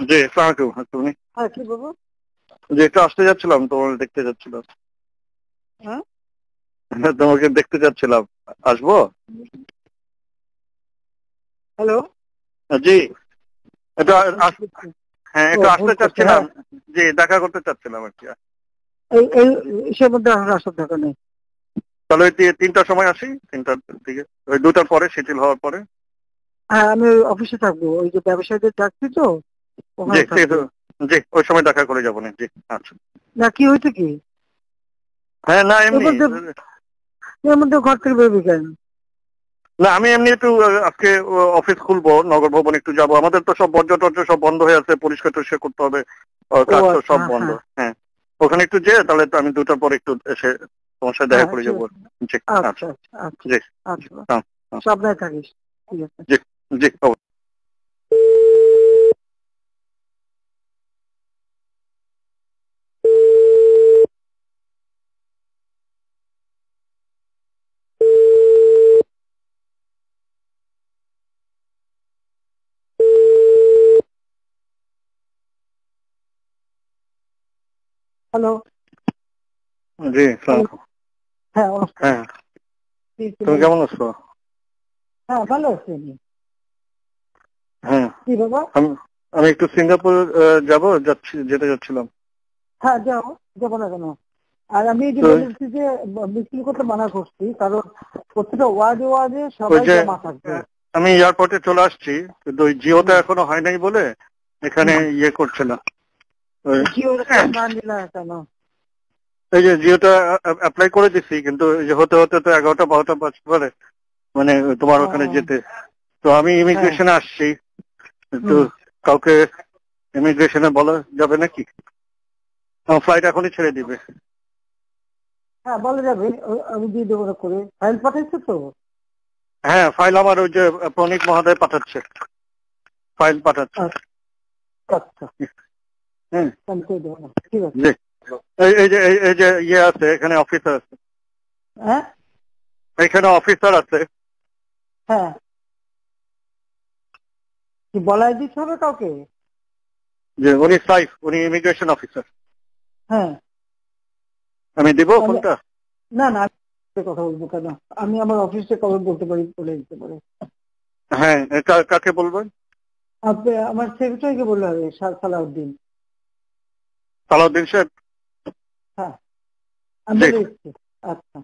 জি, আসসালামু আলাইকুম। তুমি? হ্যাঁ, কি বলবো? যে একটু আসতে যাচ্ছিলাম, তোমাকে দেখতে যাচ্ছিলাম। হ্যাঁ, তোমাকে দেখতে যাচ্ছিলাম। আসবো? হ্যালো। জি, একটু হ্যাঁ, ও একটু ভুল আসতে করছে, চাচ্ছিলাম। হ্যাঁ। জি, দেখা করতে চাচ্ছিলাম আর কি। এই এই ইসের মধ্যে আসার দরকার নেই। তাহলে ওই 3টার সময় আসি, 3টার দিকে, ওই 2টার পরে, শিথিল হওয়ার পরে। হ্যাঁ, আমি ওই অফিসে থাকবো, ওই যে ব্যবসায়ীদের ডাকছি তো, জি, ওখানে ঠিক থাকবো। আছে। জি, ওই সময় দেখা করে যাবো না। জি, আচ্ছা। না, কি হয়েছে কি? হ্যাঁ, না এর এমনি। মধ্যে এর মধ্যে ঘর থেকে বেরোবি কেন? না, আমি এমনি একটু আজকে অফিস খুলবো, নগর ভবন একটু যাবো। আমাদের তো সব বর্জ্য টর্জ্য সব বন্ধ হয়ে আছে, পরিষ্কার টরিষ্কার করতে হবে। ও কাজ তো আচ্ছা, সব বন্ধ। হ্যাঁ হ্যাঁ, ওখানে একটু যেয়ে তাহলে তো আমি 2টার পরে একটু এসে তোমার সাথে দেখা হ্যাঁ, করে ঠিক যাবো। আছে। জি, আচ্ছা আচ্ছা। আচ্ছা আচ্ছা জি, জি, আচ্ছা। হ্যাঁ, হ্যাঁ, সাবধানে থাকিস, ঠিক আছে। জি, জি, অবশ্যই। হ্যালো। জি, হ্যালো। সালাম। হ্যাঁ, নমস্কার। হ্যাঁ, কি তুমি ছিল? কেমন আছো? হ্যাঁ, ভালো আছি আমি। হ্যাঁ, কি বাবা? আমি আমি একটু সিঙ্গাপুর যেতে যাচ্ছিলাম। হ্যাঁ, যাও, যাবো না কেন? আর আমি এই যে তো বলেছি যে মিছিল করতে মানা করছি, কারণ প্রত্যেকটা ওয়ার্ডে ওয়ার্ডে ওই সবাই যে জমা থাকবে। আমি এয়ারপোর্টে চলে আসছি, কিন্তু ওই জিওটা হুম এখনো হয় নাই বলে এখানে হুম। ইয়ে করছে না। ওই জিওটা না নিলে কেন? এই যে জিওটা অ্যাপ্লাই করে দিছি, কিন্তু এই যে হতে হতে তো 11টা 12টা বাজতে পারে, মানে তোমার ও, ওখানে যেতে। তো আমি হ্যাঁ। ইমিগ্রেশনে আসছি, তো হুম। কাউকে ইমিগ্রেশনে বলা যাবে নাকি? ফ্লাইট এখনই ছেড়ে দিবে। হ্যাঁ, বলা যাবে, আমি দিয়ে দেবো করে। ফাইল পাঠাইছো তো? হ্যাঁ, ফাইল আমার ওই যে প্রণীত মহোদয় পাঠাচ্ছে, ফাইল পাঠাচ্ছে। আচ্ছা আচ্ছা, হ্যাঁ, আমি করে দেবো না, ঠিক আছে। জি। এই যে ইয়ে আছে, এখানে অফিসার আছে, হ্যাঁ এখানে অফিসার আছে। হ্যাঁ, কি বলাই দিতে হবে কাউকে? যে উনি সাইফ, উনি ইমিগ্রেশন অফিসার। হ্যাঁ, আমি দিব তাহলে ফোনটা? না না, আমি কথা বলবো কেন? আমি আমার অফিসে কবে বলতে পারি, বলে দিতে পারে। হ্যাঁ, কাকে বলবেন? আপনি আমার সেক্রেটারিকে বললে হবে, সালাউদ্দিন। সালাউদ্দিন সাহেব। হ্যাঁ, আমি জি, বলে দিচ্ছি। আচ্ছা।